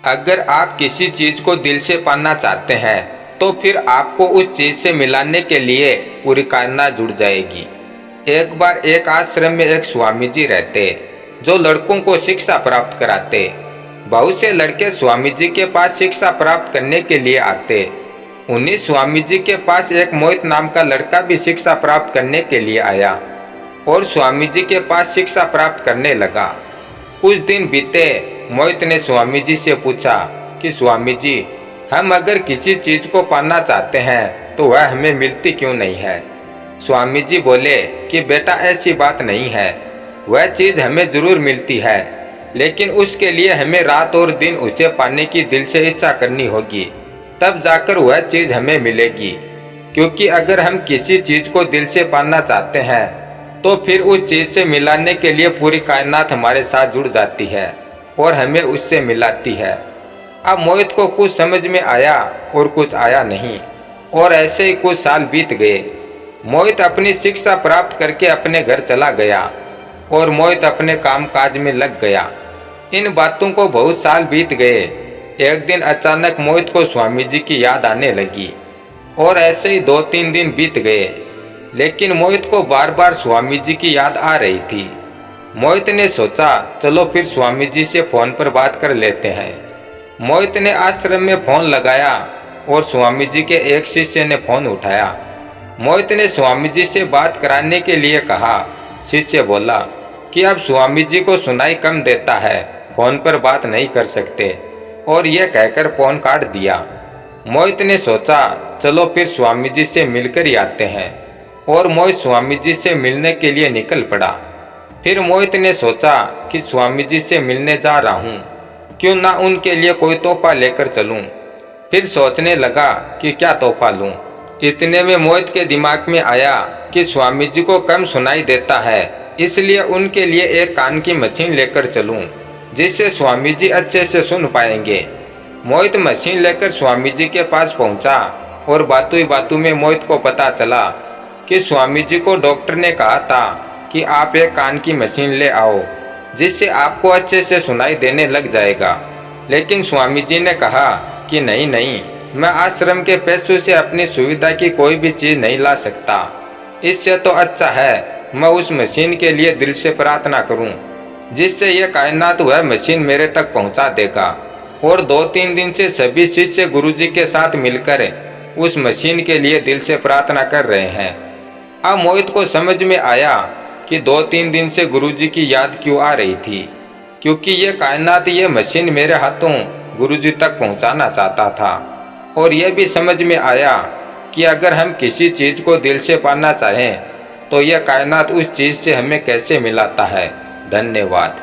अगर आप किसी चीज़ को दिल से पाना चाहते हैं तो फिर आपको उस चीज़ से मिलाने के लिए पूरी कायनात जुड़ जाएगी। एक बार एक आश्रम में एक स्वामी जी रहते जो लड़कों को शिक्षा प्राप्त कराते। बहुत से लड़के स्वामी जी के पास शिक्षा प्राप्त करने के लिए आते। उन्हीं स्वामी जी के पास एक मोहित नाम का लड़का भी शिक्षा प्राप्त करने के लिए आया और स्वामी जी के पास शिक्षा प्राप्त करने लगा। कुछ दिन बीते, मोहित ने स्वामी जी से पूछा कि स्वामी जी, हम अगर किसी चीज़ को पाना चाहते हैं तो वह हमें मिलती क्यों नहीं है। स्वामी जी बोले कि बेटा ऐसी बात नहीं है, वह चीज़ हमें ज़रूर मिलती है, लेकिन उसके लिए हमें रात और दिन उसे पाने की दिल से इच्छा करनी होगी, तब जाकर वह चीज़ हमें मिलेगी। क्योंकि अगर हम किसी चीज़ को दिल से पाना चाहते हैं तो फिर उस चीज़ से मिलाने के लिए पूरी कायनात हमारे साथ जुड़ जाती है और हमें उससे मिलाती है। अब मोहित को कुछ समझ में आया और कुछ आया नहीं, और ऐसे ही कुछ साल बीत गए। मोहित अपनी शिक्षा प्राप्त करके अपने घर चला गया और मोहित अपने कामकाज में लग गया। इन बातों को बहुत साल बीत गए। एक दिन अचानक मोहित को स्वामी जी की याद आने लगी और ऐसे ही 2-3 दिन बीत गए, लेकिन मोहित को बार बार स्वामी जी की याद आ रही थी। मोहित ने सोचा चलो फिर स्वामी जी से फ़ोन पर बात कर लेते हैं। मोहित ने आश्रम में फ़ोन लगाया और स्वामी जी के एक शिष्य ने फ़ोन उठाया। मोहित ने स्वामी जी से बात कराने के लिए कहा। शिष्य बोला कि अब स्वामी जी को सुनाई कम देता है, फ़ोन पर बात नहीं कर सकते, और यह कहकर फ़ोन काट दिया। मोहित ने सोचा चलो फिर स्वामी जी से मिलकर ही आते हैं, और मोहित स्वामी जी से मिलने के लिए निकल पड़ा। फिर मोहित ने सोचा कि स्वामी जी से मिलने जा रहा हूँ, क्यों ना उनके लिए कोई तोहफा लेकर चलूँ। फिर सोचने लगा कि क्या तोहफा लूँ। इतने में मोहित के दिमाग में आया कि स्वामी जी को कम सुनाई देता है, इसलिए उनके लिए एक कान की मशीन लेकर चलूँ, जिससे स्वामी जी अच्छे से सुन पाएंगे। मोहित मशीन लेकर स्वामी जी के पास पहुँचा और बातों ही बातों में मोहित को पता चला कि स्वामी जी को डॉक्टर ने कहा था कि आप एक कान की मशीन ले आओ, जिससे आपको अच्छे से सुनाई देने लग जाएगा। लेकिन स्वामी जी ने कहा कि नहीं नहीं, मैं आश्रम के पैसों से अपनी सुविधा की कोई भी चीज़ नहीं ला सकता। इससे तो अच्छा है मैं उस मशीन के लिए दिल से प्रार्थना करूं, जिससे यह कायनात वह मशीन मेरे तक पहुंचा देगा। और 2-3 दिन से सभी शिष्य गुरुजी के साथ मिलकर उस मशीन के लिए दिल से प्रार्थना कर रहे हैं। अब मोहित को समझ में आया कि 2-3 दिन से गुरुजी की याद क्यों आ रही थी, क्योंकि ये कायनात ये मशीन मेरे हाथों गुरुजी तक पहुंचाना चाहता था। और यह भी समझ में आया कि अगर हम किसी चीज़ को दिल से पाना चाहें तो यह कायनात उस चीज़ से हमें कैसे मिलाता है। धन्यवाद।